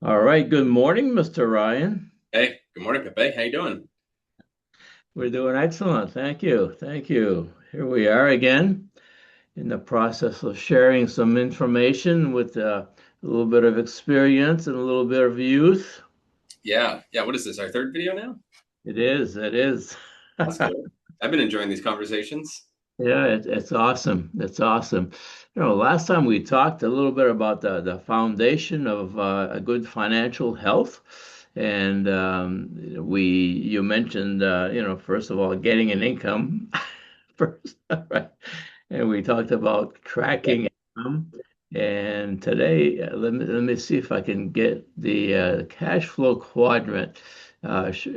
All right. Good morning, Mr. Ryan. Hey, good morning, Pepe. How you doing? We're doing excellent. Thank you. Thank you. Here we are again in the process of sharing some information with a little bit of experience and a little bit of youth. Yeah. What is this? Our third video now? It is. It is. That's cool. I've been enjoying these conversations. Yeah, it's awesome. It's awesome. Last time we talked a little bit about the foundation of a good financial health, and you mentioned first of all getting an income first, right? And we talked about Yeah. tracking income. And today, let me see if I can get the cash flow quadrant. Sh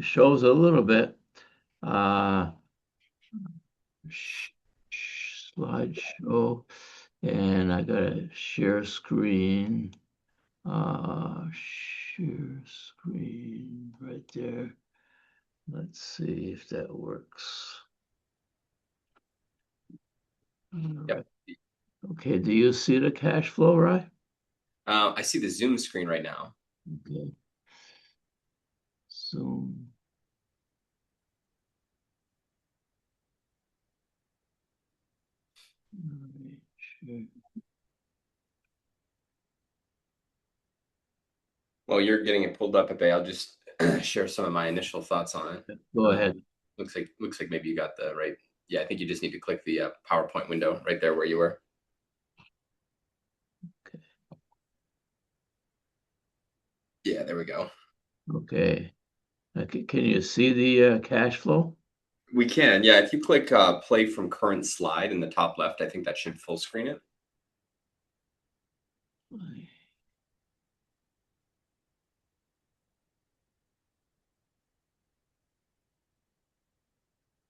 Shows a little bit. Uh, sh Slideshow, and I gotta share screen. Share screen right there. Let's see if that works. All Yep. right. Okay, do you see the cash flow, right? I see the Zoom screen right now. Okay, so all right, share. Well, you're getting it pulled up, Pepe. I'll just share some of my initial thoughts on it. Go Um, ahead. looks like maybe you got the right. Yeah, I think you just need to click the PowerPoint window right there where you were. Yeah, there we go. Okay. Can you see the cash flow? We can. Yeah, if you click play from current slide in the top left, I think that should full screen it.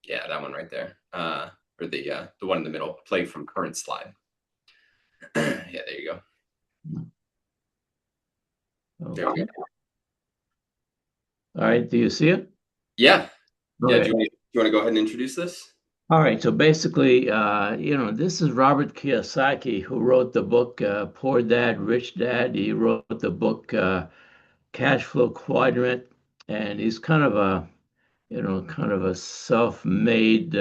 Yeah, that one right there. Or the one in the middle. Play from current slide. Yeah, there you go. There we Okay. go. All right. Do you see it? Yeah. Yeah. Do Okay. you want to go ahead and introduce this? All right. So basically, this is Robert Kiyosaki who wrote the book Poor Dad, Rich Dad. He wrote the book Cashflow Quadrant, and he's kind of a self-made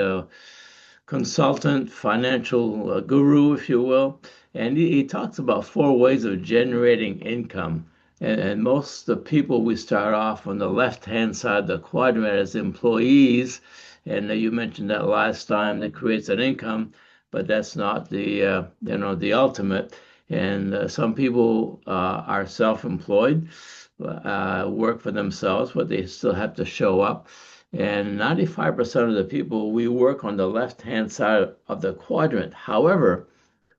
consultant, financial guru, if you will. And he talks about four ways of generating income. And most of the people, we start off on the left-hand side of the quadrant as employees. And you mentioned that last time that creates an income, but that's not the ultimate. And some people are self-employed, work for themselves, but they still have to show up. And 95% of the people, we work on the left-hand side of the quadrant. However,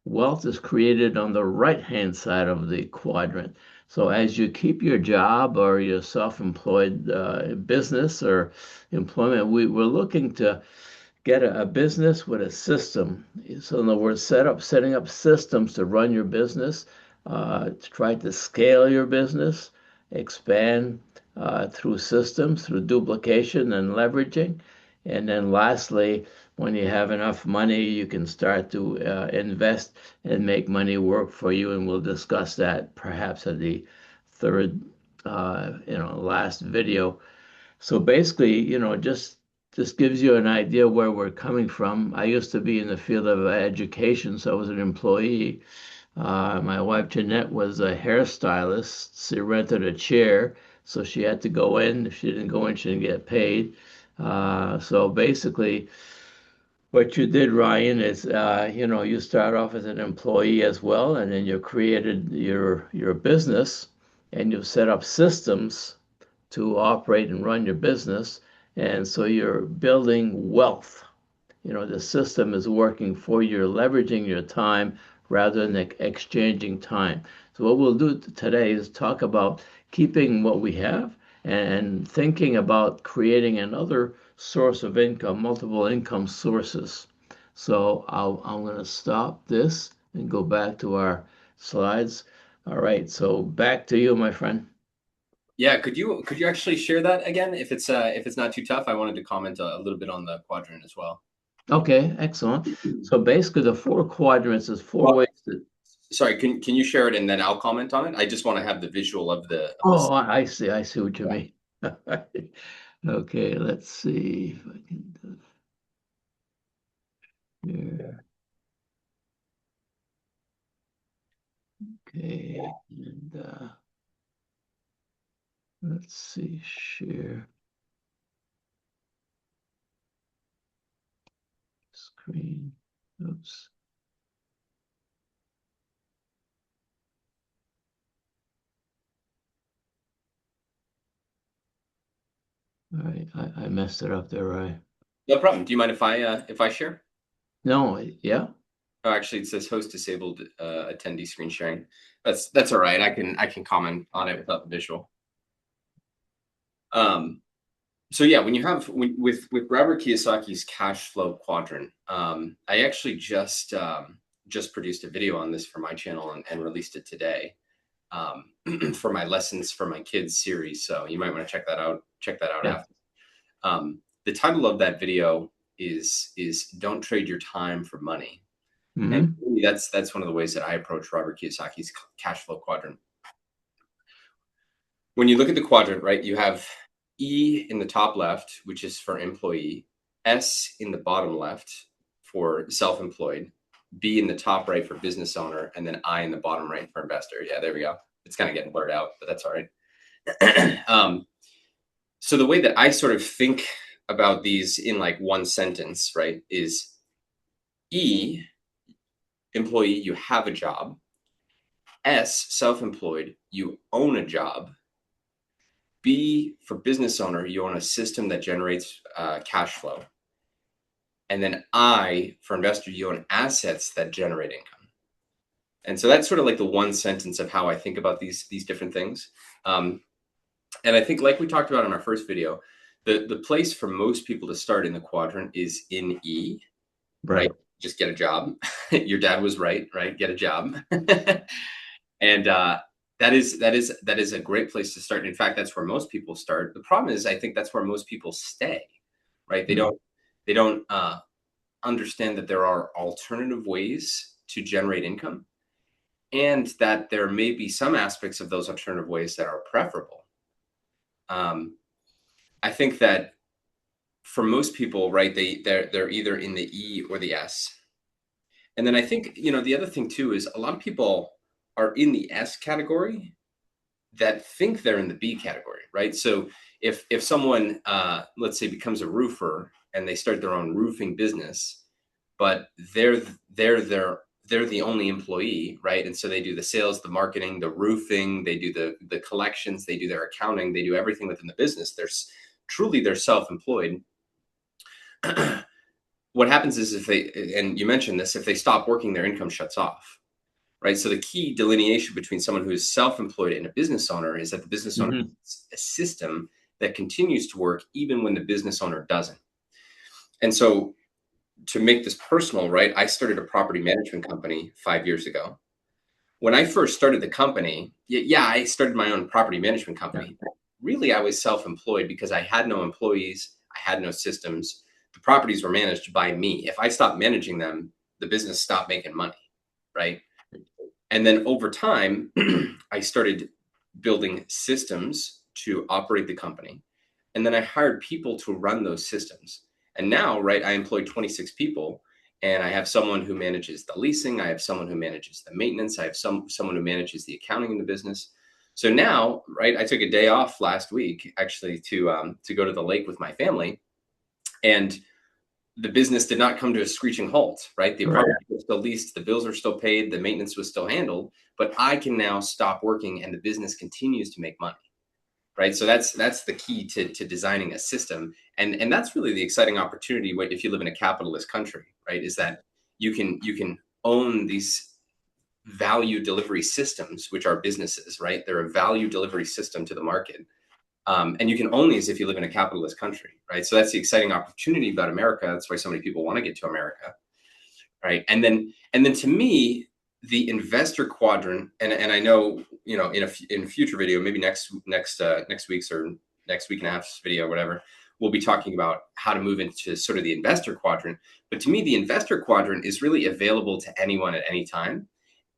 wealth is created on the right-hand side of the quadrant. So as you keep your job or your self-employed business or employment, we're looking to get a business with a system. So in other words, setting up systems to run your business, to try to scale your business, expand through systems, through duplication and leveraging. And then lastly, when you have enough money, you can start to invest and make money work for you. And we'll discuss that perhaps at the third, last video. So basically, just gives you an idea where we're coming from. I used to be in the field of education, so I was an employee. My wife Jeanette was a hairstylist. She rented a chair, so she had to go in. If she didn't go in, she didn't get paid. So basically, what you did, Ryan, is you start off as an employee as well, and then you created your business, and you set up systems to operate and run your business. And so you're building wealth. The system is working for you, you're leveraging your time rather than exchanging time. So what we'll do today is talk about keeping what we have and thinking about creating another source of income, multiple income sources. So I'm going to stop this and go back to our slides. All right, so back to you, my friend. Yeah. Could you actually share that again if it's not too tough? I wanted to comment a little bit on the quadrant as well. Okay, excellent. So basically, the four quadrants is four ways to. Sorry, can you share it and then I'll comment on it? I just want to have the visual of the Oh, I see. I see what you yeah. mean. Okay, let's see if I can do it here. Okay, and let's see, share screen. Oops. All right, I messed it up there, right? No problem. Do you mind if I share? No, yeah. Oh, actually, it says host disabled attendee screen sharing. That's all right. I can comment on it without the visual. So yeah, when you have with Robert Kiyosaki's cash flow quadrant, I actually just produced a video on this for my channel and released it today for my lessons for my kids series. So you might want to check that out. Check that out Yeah. after. The title of that video is "Don't Trade Your Time for Money," and Mm-hmm. really that's one of the ways that I approach Robert Kiyosaki's cash flow quadrant. When you look at the quadrant, right, you have E in the top left, which is for employee, S in the bottom left for self-employed, B in the top right for business owner, and then I in the bottom right for investor. Yeah, there we go. It's kind of getting blurred out, but that's all right. So the way that I sort of think about these in like one sentence, right, is E, employee, you have a job. S, self-employed, you own a job. B, for business owner, you own a system that generates cash flow. And then I, for investor, you own assets that generate income. And so that's sort of like the one sentence of how I think about these different things. And I think, like we talked about in our first video, the place for most people to start in the quadrant is in E, right? Right. Just get a job. Your dad was right? Get a job. And that is a great place to start. In fact, that's where most people start. The problem is, I think that's where most people stay, right? They don't understand that there are alternative ways to generate income, and that there may be some aspects of those alternative ways that are preferable. I think that for most people, right, they're either in the E or the S. And then I think, the other thing too is a lot of people are in the S category that think they're in the B category, right? So if someone, let's say, becomes a roofer and they start their own roofing business, but they're the only employee, right? And so they do the sales, the marketing, the roofing, they do the collections, they do their accounting, they do everything within the business. They're self-employed. What happens is if they, and you mentioned this, if they stop working, their income shuts off, right? So the key delineation between someone who is self-employed and a business owner is that the business owner Mm-hmm. has a system that continues to work even when the business owner doesn't. And so to make this personal, right, I started a property management company 5 years ago. When I first started the company, yeah, I started my own property management Yeah. company. Really, I was self-employed because I had no employees, I had no systems. The properties were managed by me. If I stopped managing them, the business stopped making money, right? And then over time, I started building systems to operate the company. And then I hired people to run those systems. And now, right, I employ 26 people, and I have someone who manages the leasing. I have someone who manages the maintenance. I have someone who manages the accounting in the business. So now, right, I took a day off last week actually to go to the lake with my family, and the business did not come to a screeching halt, right? The Right. apartment was still leased, the bills are still paid, the maintenance was still handled, but I can now stop working and the business continues to make money, right? So that's the key to designing a system, and that's really the exciting opportunity if you live in a capitalist country, right? Is that you can own these value delivery systems, which are businesses, right? They're a value delivery system to the market. And you can own these if you live in a capitalist country, right? So that's the exciting opportunity about America. That's why so many people want to get to America, right? And then to me, the investor quadrant, and I know in a future video, maybe next week's or next week and a half's video, whatever, we'll be talking about how to move into sort of the investor quadrant. But to me, the investor quadrant is really available to anyone at any time.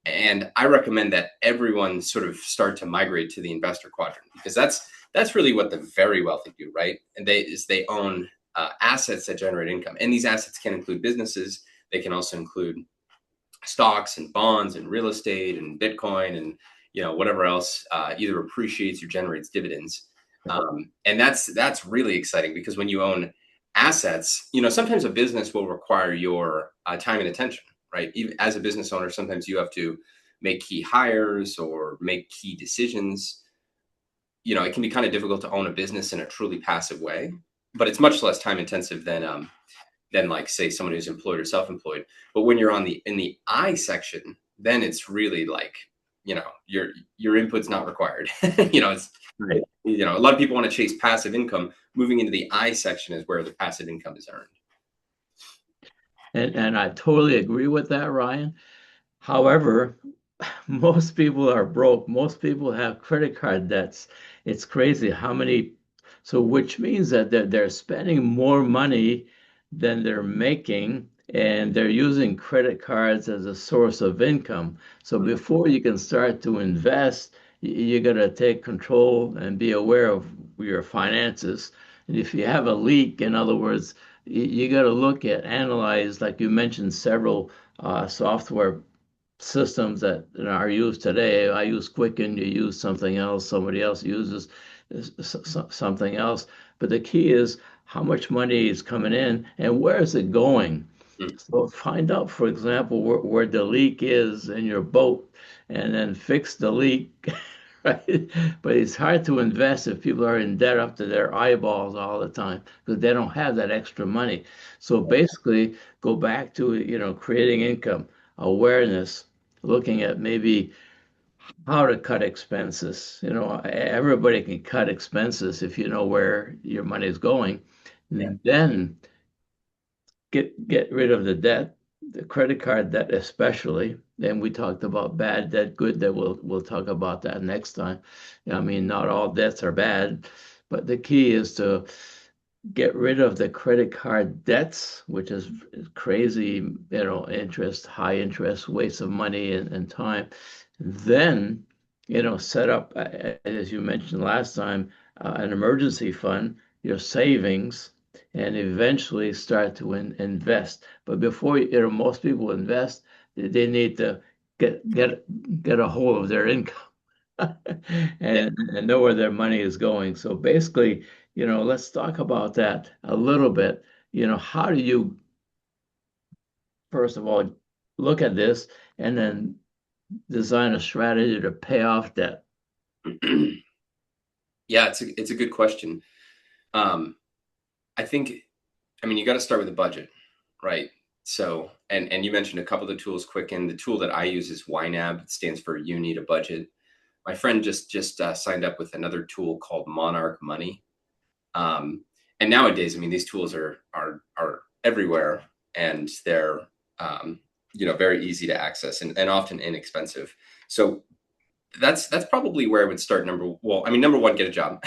And I recommend that everyone sort of start to migrate to the investor quadrant, because that's really what the very wealthy do, right? And they own assets that generate income, and these assets can include businesses. They can also include stocks and bonds and real estate and Bitcoin and whatever else either appreciates or generates dividends. And that's really exciting, because when you own assets, sometimes a business will require your time and attention, right? Even as a business owner, sometimes you have to make key hires or make key decisions. It can be kind of difficult to own a business in a truly passive way, but it's much less time intensive than like, say, someone who's employed or self-employed. But when you're in the I section, then it's really like, your input's not required. It's Right. a lot of people want to chase passive income. Moving into the I section is where the passive income is earned. And I totally agree with that, Ryan. However, most people are broke. Most people have credit card debts. It's crazy how many, so which means that they're spending more money than they're making, and they're using credit cards as a source of income. So before you can start to invest, you got to take control and be aware of your finances. And if you have a leak, in other words, you got to look at, analyze, like you mentioned, several software systems that are used today. I use Quicken, you use something else, somebody else uses something else. But the key is how much money is coming in and where is it going? Mhm. So find out, for example, where the leak is in your boat and then fix the leak. Right? But it's hard to invest if people are in debt up to their eyeballs all the time because they don't have that extra money. So basically, go back to, creating income, awareness, looking at maybe how to cut expenses. Everybody can cut expenses if you know where your money is going. Yeah. And then get rid of the debt, the credit card debt especially. Then we talked about bad debt, good debt. We'll talk about that next time. I mean, not all debts are bad, but the key is to get rid of the credit card debts, which is crazy, interest, high interest, waste of money and time. Then, set up, as you mentioned last time, an emergency fund, your savings, and eventually start to invest. But before, most people invest, they need to get a hold of their income Yeah. and know where their money is going. So basically, let's talk about that a little bit. How do you, first of all, look at this and then design a strategy to pay off debt? Yeah, it's a good question. Um, I think, you got to start with a budget, right? So, and you mentioned a couple of the tools, Quicken. The tool that I use is YNAB. It stands for You Need a Budget. My friend just signed up with another tool called Monarch Money. And nowadays, these tools are everywhere, and they're very easy to access and often inexpensive. So that's probably where I would start. Number one, get a job.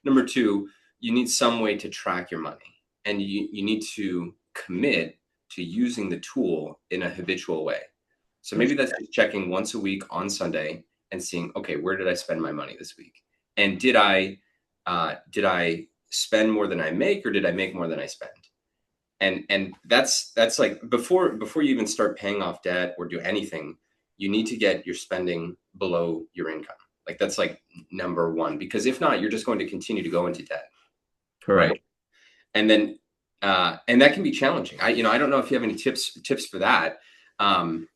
Number two, you need some way to track your money, and you need to commit to using the tool in a habitual way. So maybe that's just checking once a week on Sunday and seeing, okay, where did I spend my money this week? And did I spend more than I make, or did I make more than I spend? And that's like, before you even start paying off debt or do anything, you need to get your spending below your income. Like, that's like number one, because if not, you're just going to continue to go into debt, Correct. right? And then and that can be challenging. I don't know if you have any tips for that. Some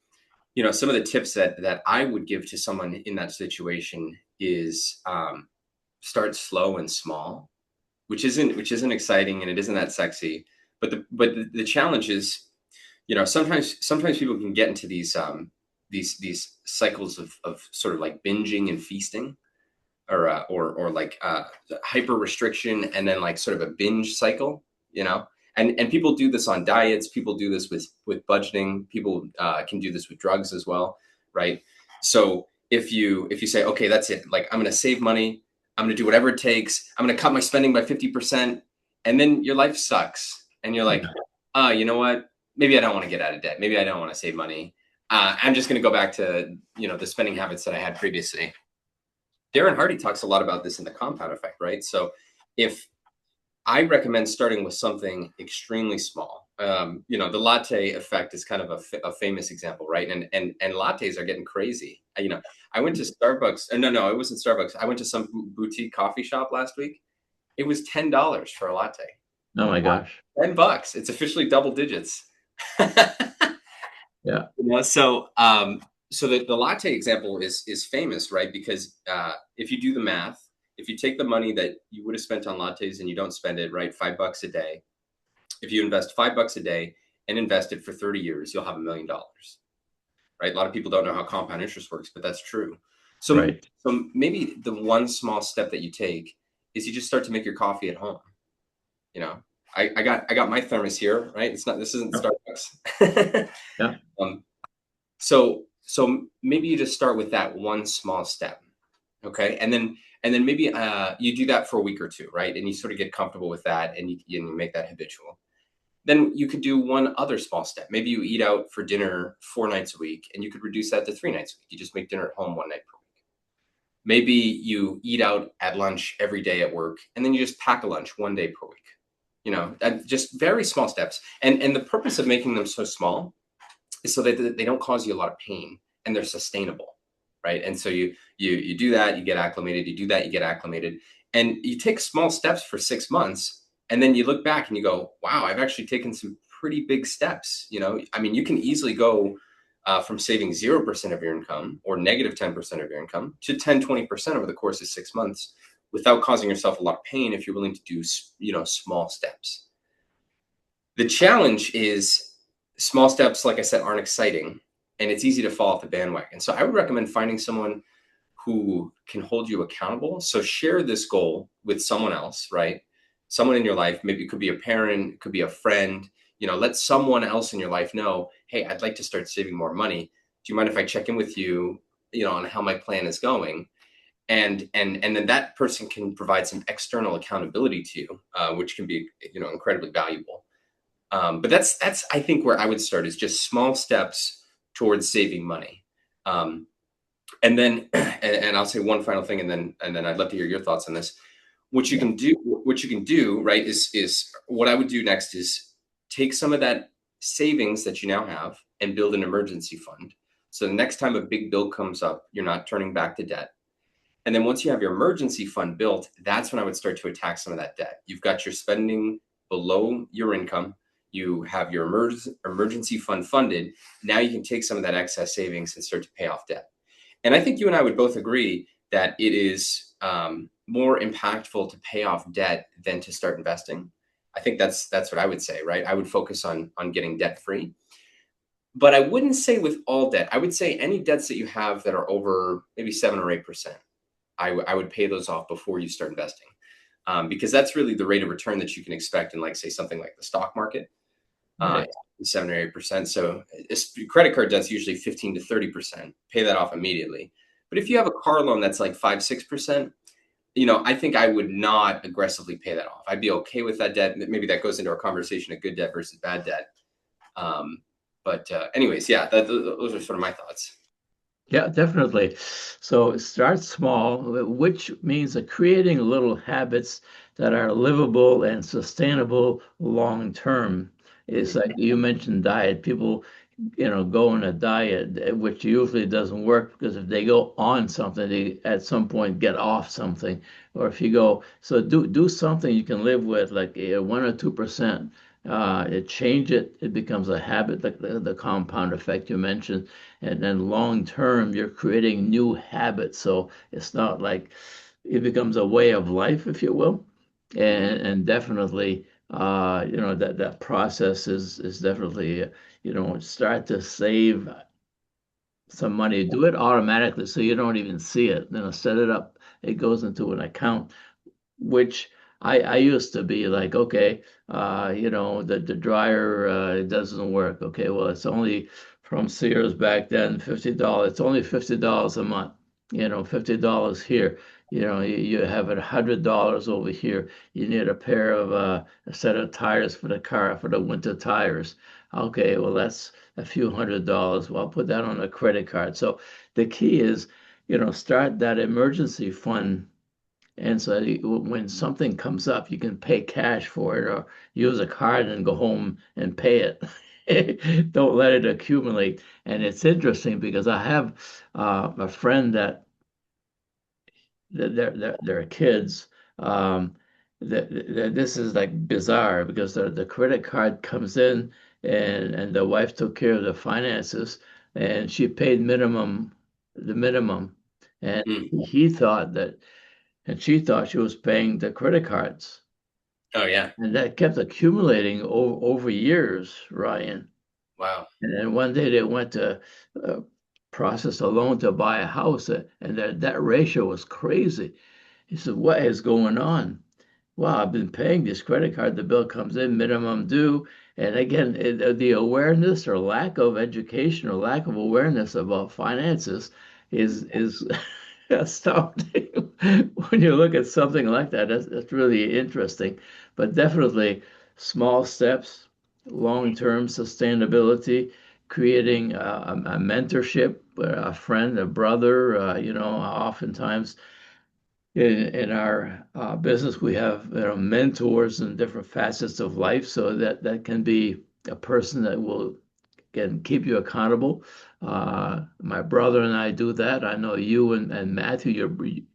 of the tips that I would give to someone in that situation is, start slow and small, which isn't exciting, and it isn't that sexy. But the challenge is, sometimes people can get into these cycles of sort of like binging and feasting, or like hyper restriction, and then like sort of a binge cycle, and people do this on diets. People do this with budgeting. People can do this with drugs as well, right? So if you say, okay, that's it, like, I'm going to save money, I'm going to do whatever it takes, I'm going to cut my spending by 50%, and then your life sucks, and you're like, you know what, maybe I don't want to get out of debt, maybe I don't want to save money, I'm just going to go back to, the spending habits that I had previously. Darren Hardy talks a lot about this in the compound effect, right? So if I recommend starting with something extremely small. The latte effect is kind of a famous example, right? And lattes are getting crazy. I went to Starbucks. No, it wasn't Starbucks. I went to some boutique coffee shop last week. It was $10 for a latte. Oh my gosh. $10. It's officially double digits. Yeah. So the latte example is famous, right? Because if you do the math, if you take the money that you would have spent on lattes and you don't spend it, right, $5 a day. If you invest $5 a day and invest it for 30 years, you'll have $1 million, right? A lot of people don't know how compound interest works, but that's true. So, Right. so maybe the one small step that you take is you just start to make your coffee at home. I got my thermos here, right? This isn't Yeah. Starbucks. Yeah. So maybe you just start with that one small step, okay, and then maybe you do that for a week or two, right, and you sort of get comfortable with that, and you make that habitual. Then you could do one other small step. Maybe you eat out for dinner 4 nights a week, and you could reduce that to 3 nights a week. You just make dinner at home one night per week. Maybe you eat out at lunch every day at work, and then you just pack a lunch one day per week. Just very small steps. And the purpose of making them so small is so that they don't cause you a lot of pain, and they're sustainable, right? And so you do that, you get acclimated. You do that, you get acclimated, and you take small steps for 6 months, and then you look back and you go, "Wow, I've actually taken some pretty big steps." I mean, you can easily go from saving 0% of your income or negative 10% of your income to 10, 20% over the course of 6 months without causing yourself a lot of pain if you're willing to do, small steps. The challenge is small steps, like I said, aren't exciting, and it's easy to fall off the bandwagon. So I would recommend finding someone who can hold you accountable. So share this goal with someone else, right? Someone in your life, maybe it could be a parent, it could be a friend. Let someone else in your life know, hey, I'd like to start saving more money. Do you mind if I check in with you, on how my plan is going? And then that person can provide some external accountability to you, which can be, incredibly valuable. But that's I think where I would start is just small steps towards saving money. And then and I'll say one final thing, and then I'd love to hear your thoughts on this. Yeah. What you can do, right, is what I would do next is take some of that savings that you now have and build an emergency fund. So the next time a big bill comes up, you're not turning back to debt. And then once you have your emergency fund built, that's when I would start to attack some of that debt. You've got your spending below your income. You have your emergency fund funded. Now you can take some of that excess savings and start to pay off debt. And I think you and I would both agree that it is more impactful to pay off debt than to start investing. I think that's what I would say, right? I would focus on getting debt free. But I wouldn't say with all debt. I would say any debts that you have that are over maybe 7 or 8%. I would pay those off before you start investing, because that's really the rate of return that you can expect in, like, say, something like the stock market, Right. 7 or 8%. So credit card debt's usually 15 to 30%. Pay that off immediately. But if you have a car loan that's like 5, 6%, I think I would not aggressively pay that off. I'd be okay with that debt. Maybe that goes into our conversation of good debt versus bad debt. But anyways, yeah, those are sort of my thoughts. Yeah, definitely. So start small, which means creating little habits that are livable and sustainable long term. It's like you mentioned diet. People, go on a diet, which usually doesn't work because if they go on something, they at some point get off something. Or if you go, so do something you can live with, like 1 or 2%. Change it, it becomes a habit, like the compound effect you mentioned. And then long term, you're creating new habits. So it's not like it becomes a way of life, if you will. And definitely, that process is definitely, start to save some money. Do it automatically so you don't even see it. Set it up. It goes into an account, which I used to be like, okay, the dryer doesn't work. Okay, well, it's only from Sears back then, $50. It's only $50 a month. $50 here. You have $100 over here. You need a set of tires for the car for the winter tires. Okay, well that's a few $100s. Well, I'll put that on a credit card. So the key is, start that emergency fund, and so when something comes up, you can pay cash for it or use a card and go home and pay it. Don't let it accumulate. And it's interesting because I have a friend that their kids. Um, this is like bizarre because the credit card comes in, and the wife took care of the finances, and she paid the minimum, and Mm. he thought that, and she thought she was paying the credit cards, Oh yeah. and that kept accumulating over years, Ryan. Wow. And then one day they went to uh, process a loan to buy a house, and that ratio was crazy. He said, "What is going on?" Well, I've been paying this credit card. The bill comes in, minimum due. And again, the awareness or lack of education or lack of awareness about finances is astounding. When you look at something like that, that's really interesting. But definitely small steps, long-term sustainability, creating a mentorship, a friend, a brother. Oftentimes in our business, we have mentors in different facets of life, so that can be a person that can keep you accountable. My brother and I do that. I know you and Matthew,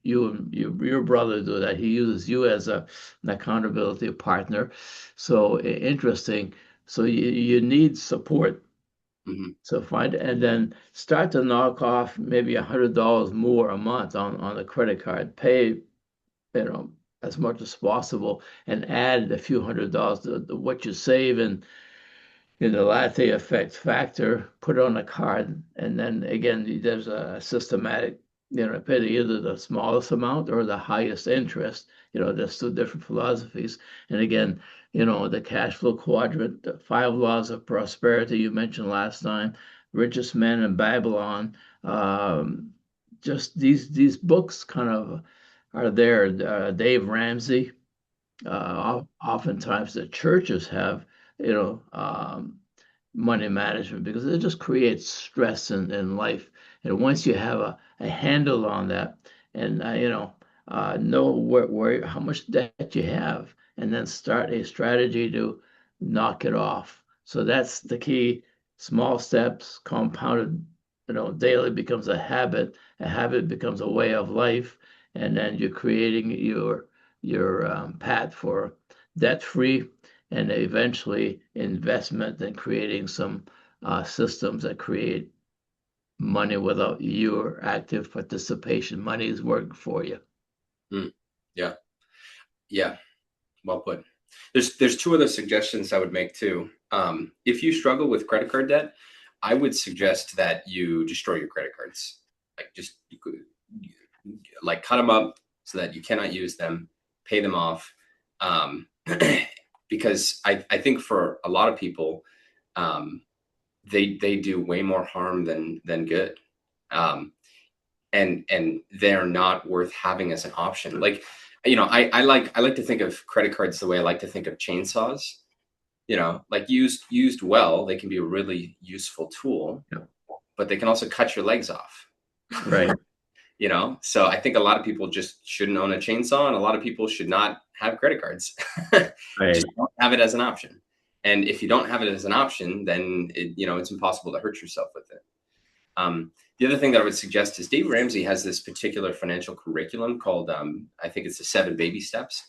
your brother do that. He uses you as an accountability partner. So interesting. So you need support. Hmm. So find and then start to knock off maybe $100 more a month on the credit card. Pay as much as possible and add a few $100s to what you save in the latte effect factor, put it on a card, and then again, there's a systematic, pay either the smallest amount or the highest interest. There's two different philosophies. And again, the cash flow quadrant, the five laws of prosperity you mentioned last time, richest man in Babylon. Just these books kind of are there. Dave Ramsey, oftentimes the churches have, you know, um, money management because it just creates stress in life. And once you have a handle on that and, know how much debt you have, and then start a strategy to knock it off. So that's the key. Small steps, compounded, daily becomes a habit becomes a way of life, and then you're creating your path for debt free and eventually investment and creating some systems that create money without your active participation. Money is working for you. Mm. Yeah. Yeah. Well put. There's two other suggestions I would make too. If you struggle with credit card debt, I would suggest that you destroy your credit cards. Like just like cut them up so that you cannot use them, pay them off. Because I think for a lot of people, um, they do way more harm than good. Um, and they're not worth having as an option. Like, I like to think of credit cards the way I like to think of chainsaws. Like used well, they can be a really useful tool, Yeah. but they can also cut your legs off. Right. So I think a lot of people just shouldn't own a chainsaw, and a lot of people should not have credit cards. Just Right. don't have it as an option. And if you don't have it as an option, then it's impossible to hurt yourself with it. The other thing that I would suggest is Dave Ramsey has this particular financial curriculum called, I think it's the 7 Baby Steps.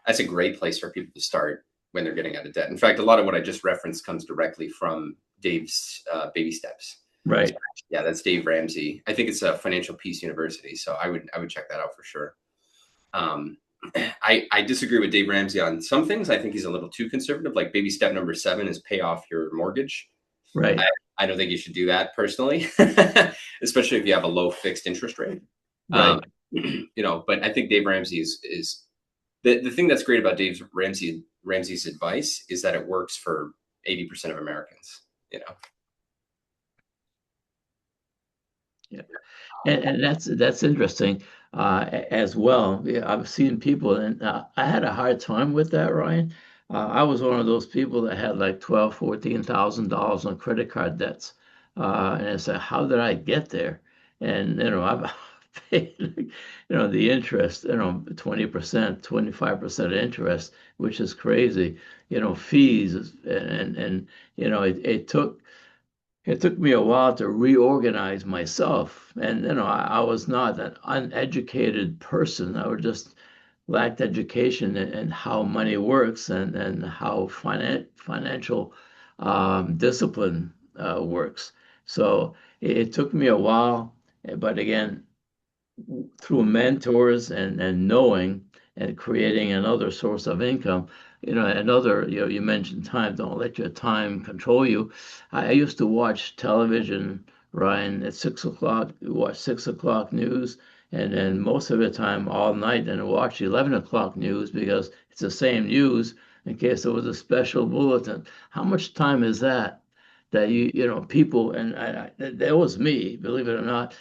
That's a great place for people to start when they're getting out of debt. In fact, a lot of what I just referenced comes directly from Dave's Baby Steps. So, Right. yeah, that's Dave Ramsey. I think it's a Financial Peace University, so I would check that out for sure. Um, I disagree with Dave Ramsey on some things. I think he's a little too conservative. Like baby step number 7 is pay off your mortgage. I, Right. I don't think you should do that personally, especially if you have a low fixed interest rate. Um, Right. but I think Dave Ramsey is the thing that's great about Ramsey's advice is that it works for 80% of Americans. Yeah. And that's interesting as well. Yeah, I've seen people, and I had a hard time with that, Ryan. I was one of those people that had like 12, $14,000 on credit card debts, and I said, "How did I get there?" And I've paid, the interest, 20%, 25% interest, which is crazy. Fees, and it took me a while to reorganize myself. And, I was not an uneducated person. I was just lacked education in how money works and how financial discipline works. So it took me a while, but again, through mentors and knowing and creating another source of income. You mentioned time. Don't let your time control you. I used to watch television, Ryan, at 6 o'clock, watch 6 o'clock news, and then most of the time all night, and watch 11 o'clock news because it's the same news in case there was a special bulletin. How much time is that? That people, and that was me, believe it or not,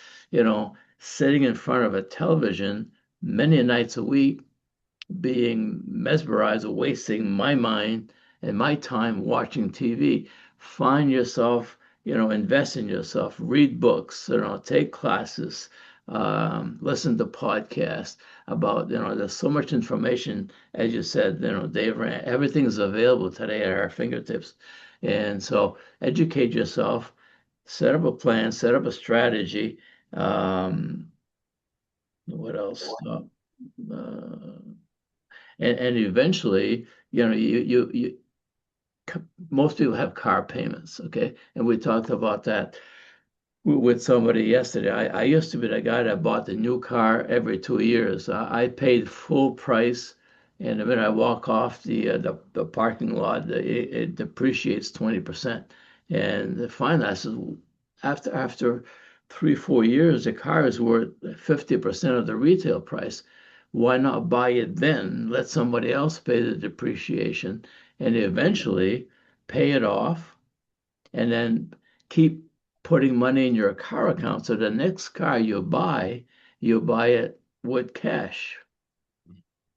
sitting in front of a television many nights a week, being mesmerized or wasting my mind and my time watching TV. Find yourself, invest in yourself, read books, take classes, listen to podcasts about, there's so much information, as you said, Dave, everything's available today at our fingertips. And so educate yourself, set up a plan, set up a strategy. What else? Uh, and eventually, most people have car payments, okay? And we talked about that with somebody yesterday. I used to be the guy that bought the new car every 2 years. I paid full price, and the minute I walk off the parking lot, it depreciates 20%. And finally, I said, after 3, 4 years, the car is worth 50% of the retail price. Why not buy it then? Let somebody else pay the depreciation, and eventually pay it off, and then keep putting money in your car account. So the next car you buy it with cash.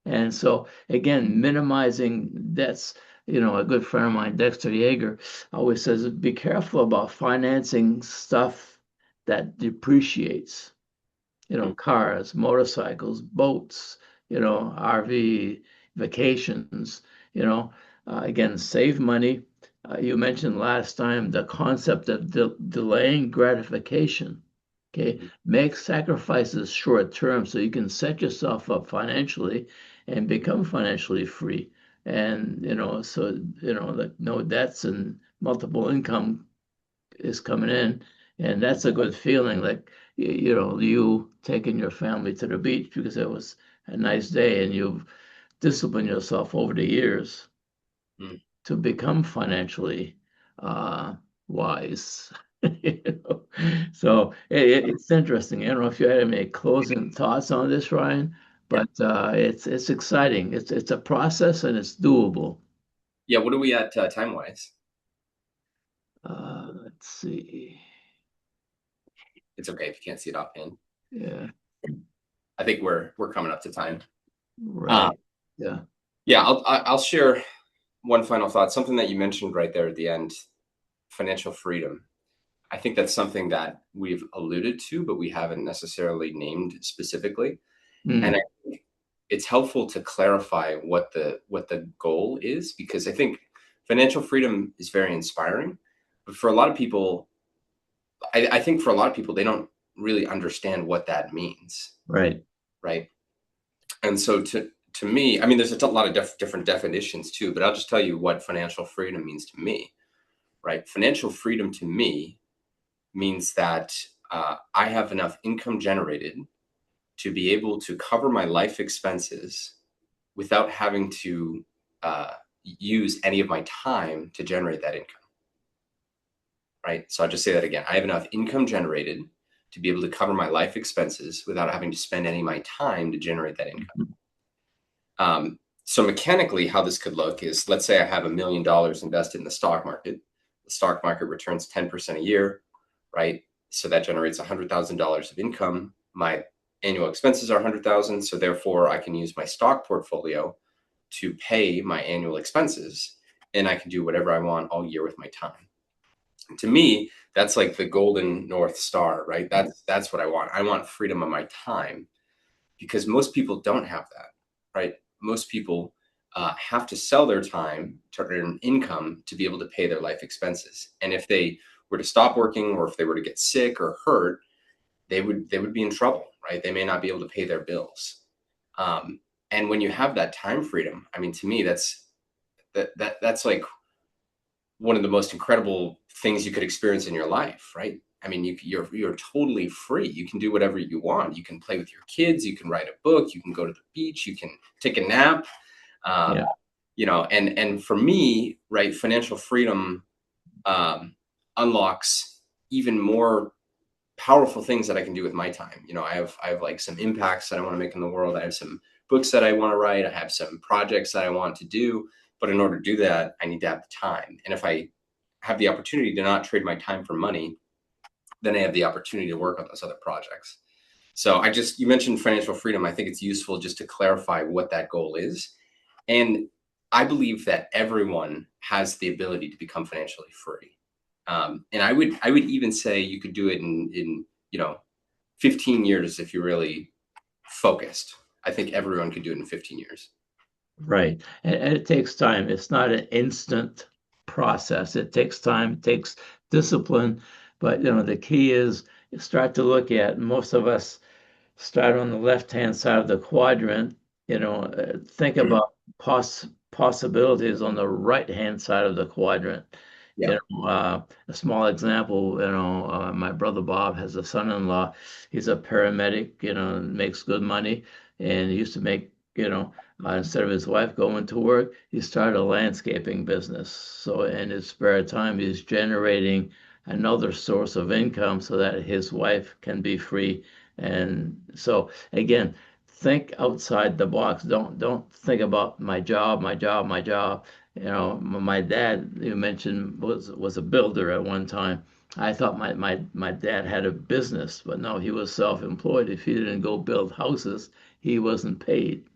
And so again, minimizing debts. A good friend of mine, Dexter Yeager, always says, be careful about financing stuff that depreciates. Cars, motorcycles, boats, RV, vacations, again, save money. You mentioned last time the concept of delaying gratification. Okay, make sacrifices short term so you can set yourself up financially and become financially free. And so like no debts and multiple income is coming in, and that's a good feeling. Like you taking your family to the beach because it was a nice day, and you've disciplined yourself over the years Mm. to become financially wise. You know? So it's interesting. I don't know if you had any closing thoughts on this, Ryan, Yeah. but it's exciting. It's a process and it's doable. Yeah. What are we at time wise? Let's see. It's okay if you can't see it offhand. Yeah, I think we're coming up to time. Uh, right. Yeah. yeah, I'll share one final thought. Something that you mentioned right there at the end, financial freedom. I think that's something that we've alluded to, but we haven't necessarily named specifically. And I Mm, think it's helpful to clarify what the goal is, because I think financial freedom is very inspiring, but for a lot of people, I think for a lot of people, they don't really understand what that means, right. right? And so to me, I mean, there's a lot of different definitions too, but I'll just tell you what financial freedom means to me, right? Financial freedom to me means that I have enough income generated to be able to cover my life expenses without having to use any of my time to generate that income, right? So I'll just say that again. I have enough income generated to be able to cover my life expenses without having to spend any of my time to generate that income. Mhm. So mechanically, how this could look is, let's say I have $1 million invested in the stock market. The stock market returns 10% a year, right? So that generates $100,000 of income. My annual expenses are 100,000. So therefore I can use my stock portfolio to pay my annual expenses, and I can do whatever I want all year with my time. And to me, that's like the golden North Star, right? That's what I want. I want freedom of my time, because most people don't have that, right? Most people have to sell their time to earn income to be able to pay their life expenses. And if they were to stop working, or if they were to get sick or hurt, they would be in trouble, right? They may not be able to pay their bills. And when you have that time freedom, I mean, to me, that's like one of the most incredible things you could experience in your life, right? I mean, you're totally free. You can do whatever you want. You can play with your kids. You can write a book. You can go to the beach. You can take a nap. Yeah. And for me, right, financial freedom unlocks even more powerful things that I can do with my time. I have like some impacts that I want to make in the world. I have some books that I want to write. I have some projects that I want to do. But in order to do that, I need to have the time. And if I have the opportunity to not trade my time for money, then I have the opportunity to work on those other projects. So you mentioned financial freedom. I think it's useful just to clarify what that goal is. And I believe that everyone has the ability to become financially free. And I would even say you could do it in 15 years if you're really focused. I think everyone could do it in 15 years. Right. And it takes time. It's not an instant process. It takes time, it takes discipline. But the key is you start to look at most of us start on the left-hand side of the quadrant, think Mhm. about possibilities on the right-hand side of the quadrant. Yeah. A small example, my brother Bob has a son-in-law. He's a paramedic, makes good money, and he used to make, instead of his wife going to work, he started a landscaping business. So in his spare time, he's generating another source of income so that his wife can be free. And so again, think outside the box. Don't think about my job, my job, my job. My dad, you mentioned, was a builder at one time. I thought my dad had a business, but no, he was self-employed. If he didn't go build houses, he wasn't paid.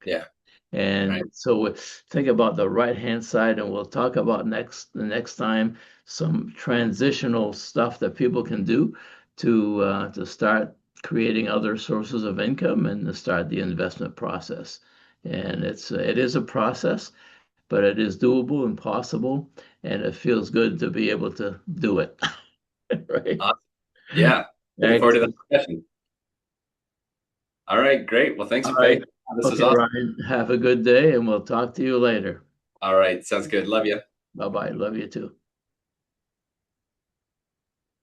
Yeah. And Right. so think about the right-hand side, and we'll talk about the next time some transitional stuff that people can do to start creating other sources of income and to start the investment process. And it is a process, but it is doable and possible, and it feels good to be able to do it. Right? Awesome. Yeah. Looking forward to that Excellent. discussion. All right. Great. Well, thanks All for right. paying. This was Okay, awesome. Ryan. Have a good day, and we'll talk to you later. All right. Sounds good. Love you. Bye bye. Love you too.